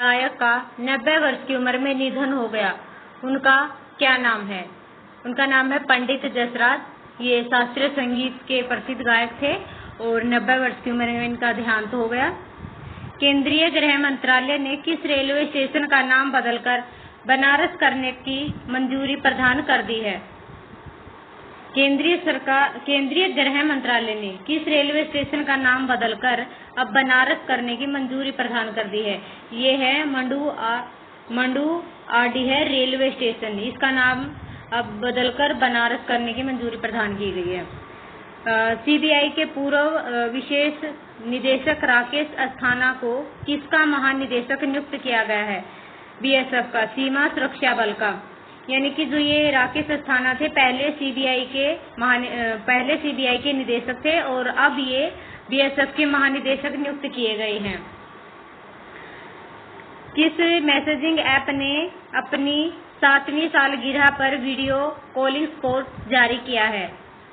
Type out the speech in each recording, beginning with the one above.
गायक का 90 वर्ष की उम्र में निधन हो गया। उनका क्या नाम है? उनका नाम है पंडित जसराज। ये शास्त्रीय संगीत के प्रसिद्ध गायक थे और 90 वर्ष की उम्र में इनका देहांत हो गया। केंद्रीय गृह मंत्रालय ने किस रेलवे स्टेशन का नाम बदलकर बनारस करने की मंजूरी प्रदान कर दी है? केंद्रीय गृह मंत्रालय ने किस रेलवे स्टेशन का नाम बदलकर अब बनारस करने की मंजूरी प्रदान कर दी है? ये है मंडुआडीह रेलवे स्टेशन। इसका नाम अब बदलकर बनारस करने की मंजूरी प्रदान की गई है। सीबीआई के पूर्व विशेष निदेशक राकेश अस्थाना को किसका महानिदेशक नियुक्त किया गया है? बीएसएफ का, सीमा सुरक्षा बल का। यानी कि जो ये राकेश अस्थाना थे पहले सीबीआई के निदेशक थे और अब ये बीएसएफ के महानिदेशक नियुक्त किए गए हैं। किस मैसेजिंग ऐप ने अपनी 7वीं सालगिरह पर वीडियो कॉलिंग सपोर्ट जारी किया है?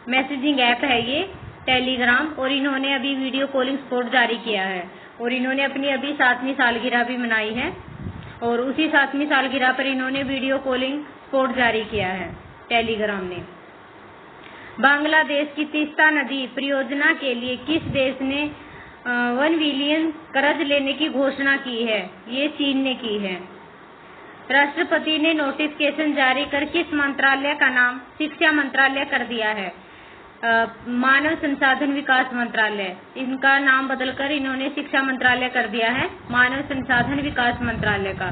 मैसेजिंग ऐप है ये टेलीग्राम, और इन्होंने अभी वीडियो कॉलिंग सपोर्ट जारी किया है और इन्होंने अपनी अभी 7वीं सालगिरह भी मनाई है और उसी 7वीं सालगिरह पर इन्होंने वीडियो कॉलिंग सपोर्ट जारी किया है टेलीग्राम ने। बांग्लादेश की तीस्ता नदी परियोजना के लिए किस देश ने 1 बिलियन कर्ज लेने की घोषणा की है? ये चीन ने की है। राष्ट्रपति ने नोटिफिकेशन जारी कर किस मंत्रालय का नाम शिक्षा मंत्रालय कर दिया है? मानव संसाधन विकास मंत्रालय। इनका नाम बदलकर इन्होंने शिक्षा मंत्रालय कर दिया है, मानव संसाधन विकास मंत्रालय का।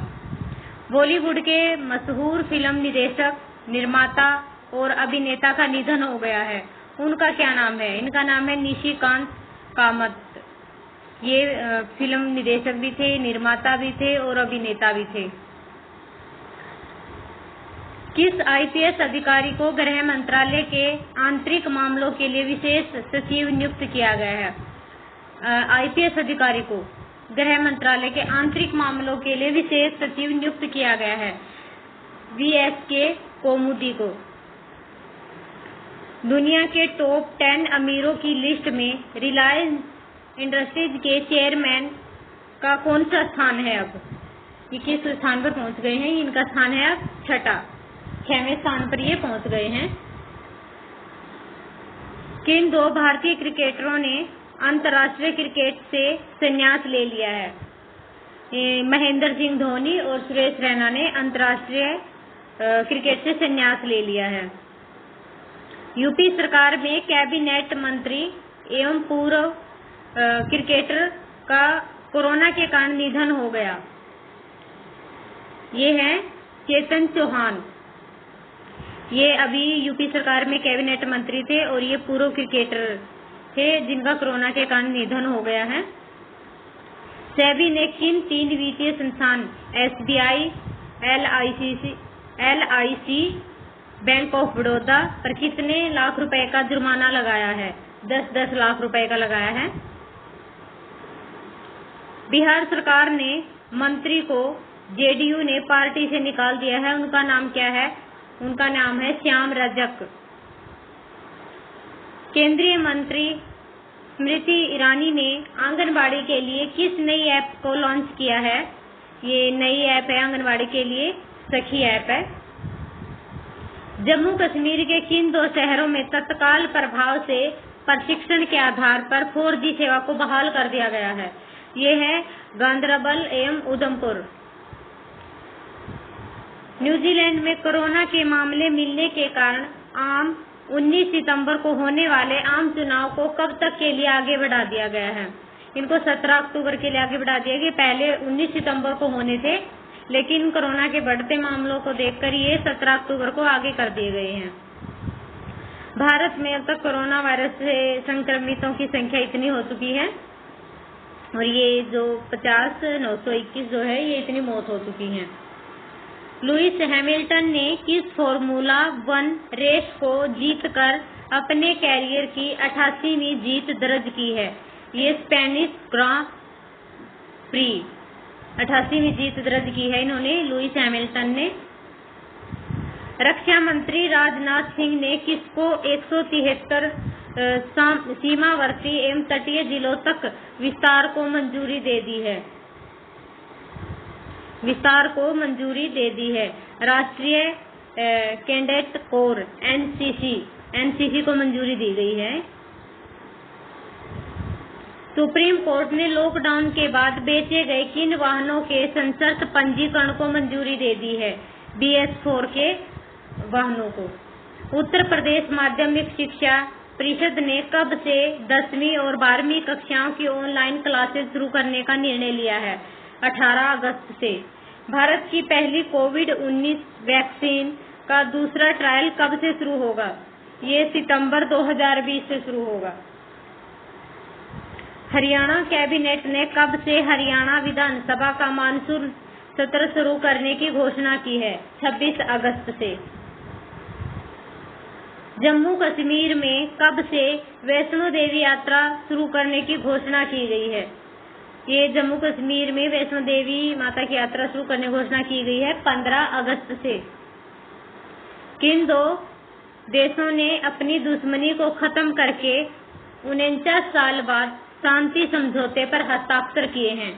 बॉलीवुड के मशहूर फिल्म निदेशक, निर्माता और अभिनेता का निधन हो गया है। उनका क्या नाम है? इनका नाम है निशिकांत कामत। ये फिल्म निदेशक भी थे, निर्माता भी थे और अभिनेता भी थे। किस आईपीएस अधिकारी को गृह मंत्रालय के आंतरिक मामलों के लिए विशेष सचिव नियुक्त किया गया है? आईपीएस अधिकारी को गृह मंत्रालय के आंतरिक मामलों के लिए विशेष सचिव नियुक्त किया गया है, वीएसके कोमुदी को। दुनिया के टॉप 10 अमीरों की लिस्ट में रिलायंस इंडस्ट्रीज के चेयरमैन का कौन सा स्थान है? अब ये किस स्थान पर पहुंच गए हैं? इनका स्थान है अब 6वें स्थान पर ये पहुंच गए हैं। किन 2 भारतीय क्रिकेटरों ने अंतर्राष्ट्रीय क्रिकेट से संन्यास ले लिया है? महेंद्र सिंह धोनी और सुरेश रैना ने अंतर्राष्ट्रीय क्रिकेट से संन्यास ले लिया है। यूपी सरकार में कैबिनेट मंत्री एवं पूर्व क्रिकेटर का कोरोना के कारण निधन हो गया। ये है चेतन चौहान। ये अभी यूपी सरकार में कैबिनेट मंत्री थे और ये पूर्व क्रिकेटर थे जिनका कोरोना के कारण निधन हो गया है। सेबी ने किन 3 वित्तीय संस्थान SBI, LIC, bank of Baroda पर कितने लाख रुपए का जुर्माना लगाया है? 10-10 लाख रुपए का लगाया है। बिहार सरकार ने मंत्री को जेडीयू ने पार्टी से निकाल दिया है। उनका नाम क्या है? उनका नाम है श्याम रजक। केंद्रीय मंत्री स्मृति ईरानी ने आंगनबाड़ी के लिए किस नई ऐप को लॉन्च किया है? ये नई ऐप है आंगनबाड़ी के लिए, सखी ऐप है। जम्मू कश्मीर के किन 2 शहरों में तत्काल प्रभाव से प्रशिक्षण के आधार पर 4G सेवा को बहाल कर दिया गया है? ये है गांदरबल एवं उधमपुर। न्यूजीलैंड में कोरोना के मामले मिलने के कारण 19 सितंबर को होने वाले आम चुनाव को कब तक के लिए आगे बढ़ा दिया गया है? इनको 17 अक्टूबर के लिए आगे बढ़ा दिया गया। पहले 19 सितंबर को होने थे, लेकिन कोरोना के बढ़ते मामलों को देखकर ये 17 अक्टूबर को आगे कर दिए गए हैं। भारत में अब तक कोरोना वायरस से संक्रमितों की संख्या इतनी हो चुकी है और ये जो 50,921 जो है ये इतनी मौत हो चुकी है। लुइस हैमिल्टन ने किस फॉर्मूला 1 रेस को जीतकर अपने कैरियर की 88वीं जीत दर्ज की है? ये स्पेनिश ग्रां प्री 88वीं जीत दर्ज की है इन्होंने, लुइस हैमिल्टन ने। रक्षा मंत्री राजनाथ सिंह ने किसको 173 सीमावर्ती एवं तटीय जिलों तक विस्तार को मंजूरी दे दी है? विस्तार को मंजूरी दे दी है। राष्ट्रीय कैडेट कोर एनसीसी को मंजूरी दी गई है। सुप्रीम कोर्ट ने लॉकडाउन के बाद बेचे गए किन वाहनों के सशर्त पंजीकरण को मंजूरी दे दी है? BS4 के वाहनों को। उत्तर प्रदेश माध्यमिक शिक्षा परिषद ने कब से 10वीं और 12वीं कक्षाओं की ऑनलाइन क्लासेस शुरू करने का निर्णय लिया है? 18 अगस्त से। भारत की पहली कोविड-19 वैक्सीन का दूसरा ट्रायल कब से शुरू होगा? ये सितंबर 2020 से शुरू होगा। हरियाणा कैबिनेट ने कब से हरियाणा विधानसभा का मानसून सत्र शुरू करने की घोषणा की है? 26 अगस्त से। जम्मू कश्मीर में कब से वैष्णो देवी यात्रा शुरू करने की घोषणा की गई है? ये जम्मू कश्मीर में वैष्णो देवी माता की यात्रा शुरू करने की घोषणा की गई है 15 अगस्त से। किन दो देशों ने अपनी दुश्मनी को खत्म करके 49 साल बाद शांति समझौते पर हस्ताक्षर किए हैं?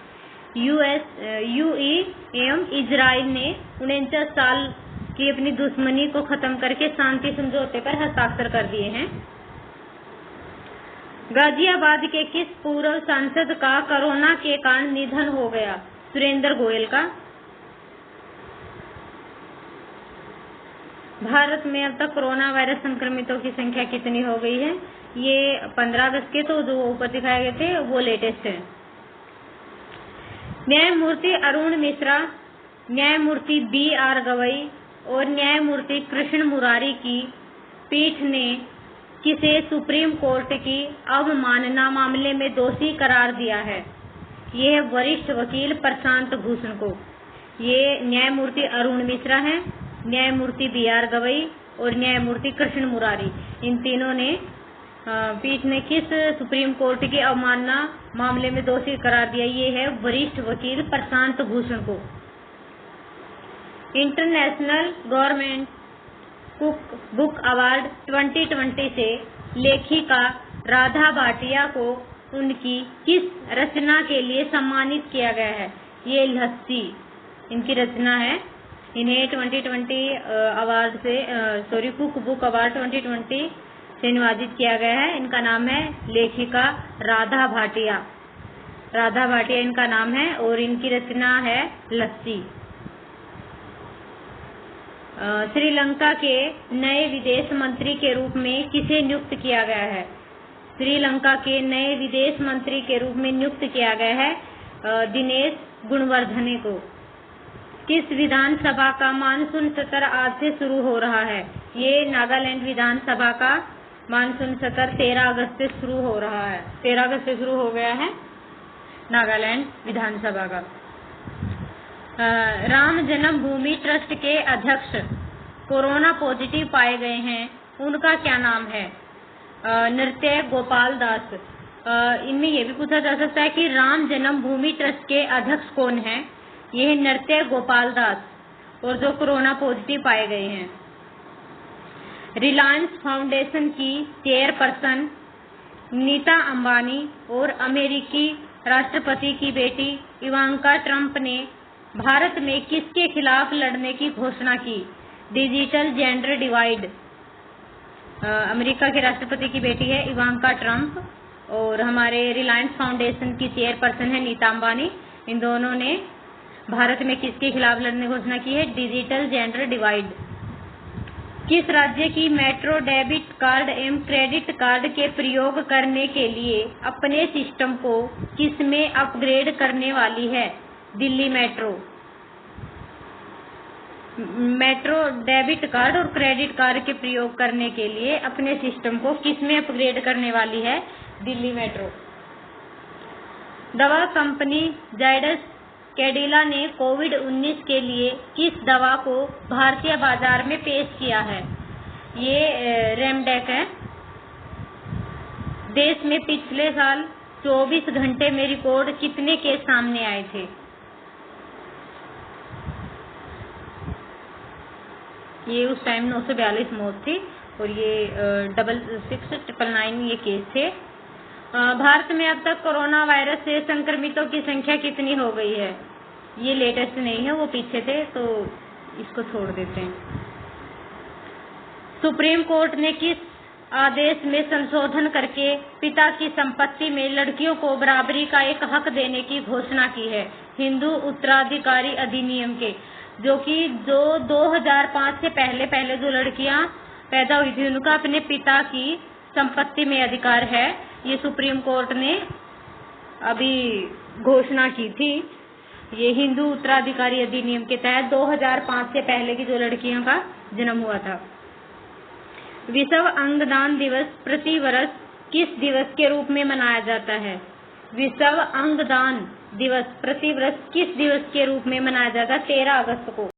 यूएई एवं इजराइल ने 49 साल की अपनी दुश्मनी को खत्म करके शांति समझौते पर हस्ताक्षर कर दिए हैं। गाजियाबाद के किस पूर्व सांसद का कोरोना के कारण निधन हो गया? सुरेंद्र गोयल का। भारत में अब तक कोरोना वायरस संक्रमितों की संख्या कितनी हो गई है? ये 15 अगस्त के तो जो ऊपर दिखाए गए थे वो लेटेस्ट है। न्यायमूर्ति अरुण मिश्रा, न्यायमूर्ति BR गवई और न्यायमूर्ति कृष्ण मुरारी की पीठ ने किसे सुप्रीम कोर्ट की अवमानना मामले में दोषी करार दिया है? यह वरिष्ठ वकील प्रशांत भूषण को। ये न्यायमूर्ति अरुण मिश्रा हैं, न्यायमूर्ति BR गवई और न्यायमूर्ति कृष्ण मुरारी। इन तीनों ने पीठ ने किस सुप्रीम कोर्ट की अवमानना मामले में दोषी करार दिया? ये है वरिष्ठ वकील प्रशांत भूषण को। इंटरनेशनल गवर्नमेंट बुक अवार्ड 2020 से लेखिका राधा भाटिया को उनकी किस रचना के लिए सम्मानित किया गया है? ये लस्सी इनकी रचना है। इन्हें 2020 अवार्ड से कुक बुक अवार्ड 2020 से निवाजित किया गया है। इनका नाम है लेखिका राधा भाटिया। राधा भाटिया इनका नाम है और इनकी रचना है लस्सी। श्रीलंका के नए विदेश मंत्री के रूप में किसे नियुक्त किया गया है? श्रीलंका के नए विदेश मंत्री के रूप में नियुक्त किया गया है दिनेश गुणवर्धने को। किस विधानसभा का मानसून सत्र आज से शुरू हो रहा है? ये नागालैंड विधानसभा का मानसून सत्र 13 अगस्त से शुरू हो रहा है। 13 अगस्त से शुरू हो गया है नागालैंड विधानसभा का। राम जन्मभूमि ट्रस्ट के अध्यक्ष कोरोना पॉजिटिव पाए गए हैं, उनका क्या नाम है? नृत्य गोपाल दास। इनमें यह भी पूछा जा सकता है कि राम जन्मभूमि ट्रस्ट के अध्यक्ष कौन है? ये नृत्य गोपाल दास और जो कोरोना पॉजिटिव पाए गए हैं। रिलायंस फाउंडेशन की चेयरपर्सन नीता अंबानी और अमेरिकी राष्ट्रपति की बेटी इवांका ट्रंप ने भारत में किसके खिलाफ लड़ने की घोषणा की? Digital gender divide. अमेरिका के राष्ट्रपति की बेटी है इवांका ट्रंप और हमारे रिलायंस फाउंडेशन की चेयरपर्सन है नीता अंबानी। इन दोनों ने भारत में किसके खिलाफ लड़ने की घोषणा की है? Digital gender divide. किस राज्य की मेट्रो डेबिट कार्ड एवं क्रेडिट कार्ड के प्रयोग करने के लिए अपने सिस्टम को किसमें अपग्रेड करने वाली है? Delhi metro. Metro debit card और क्रेडिट कार्ड के प्रयोग करने के लिए अपने सिस्टम को किसमें अपग्रेड करने वाली है? दिल्ली मेट्रो। दवा कंपनी जायडस कैडिला ने कोविड-19 के लिए किस दवा को भारतीय बाजार में पेश किया है? ये रेमडेक है। देश में पिछले साल 24 घंटे में रिकॉर्ड कितने केस सामने आए थे? ये उस टाइम 942 मौत थी और ये 66999 ये केस थे। भारत में अब तक कोरोना वायरस से संक्रमितों की संख्या कितनी हो गई है? ये लेटेस्ट नहीं है, वो पीछे थे तो इसको छोड़ देते हैं। सुप्रीम कोर्ट ने किस आदेश में संशोधन करके पिता की संपत्ति में लड़कियों को बराबरी का एक हक देने की घोषणा की है? हिंदू उत्तराधिकारी अधिनियम के, जो 2005 से पहले जो लड़कियां पैदा हुई थी उनका अपने पिता की संपत्ति में अधिकार है। ये सुप्रीम कोर्ट ने अभी घोषणा की थी। ये हिंदू उत्तराधिकारी अधिनियम के तहत 2005 से पहले की जो लड़कियों का जन्म हुआ था। विश्व अंगदान दिवस प्रति वर्ष किस दिवस के रूप में मनाया जाता है? विश्व अंगदान दिवस प्रति वर्ष किस दिवस के रूप में मनाया जाता है? 13 अगस्त को।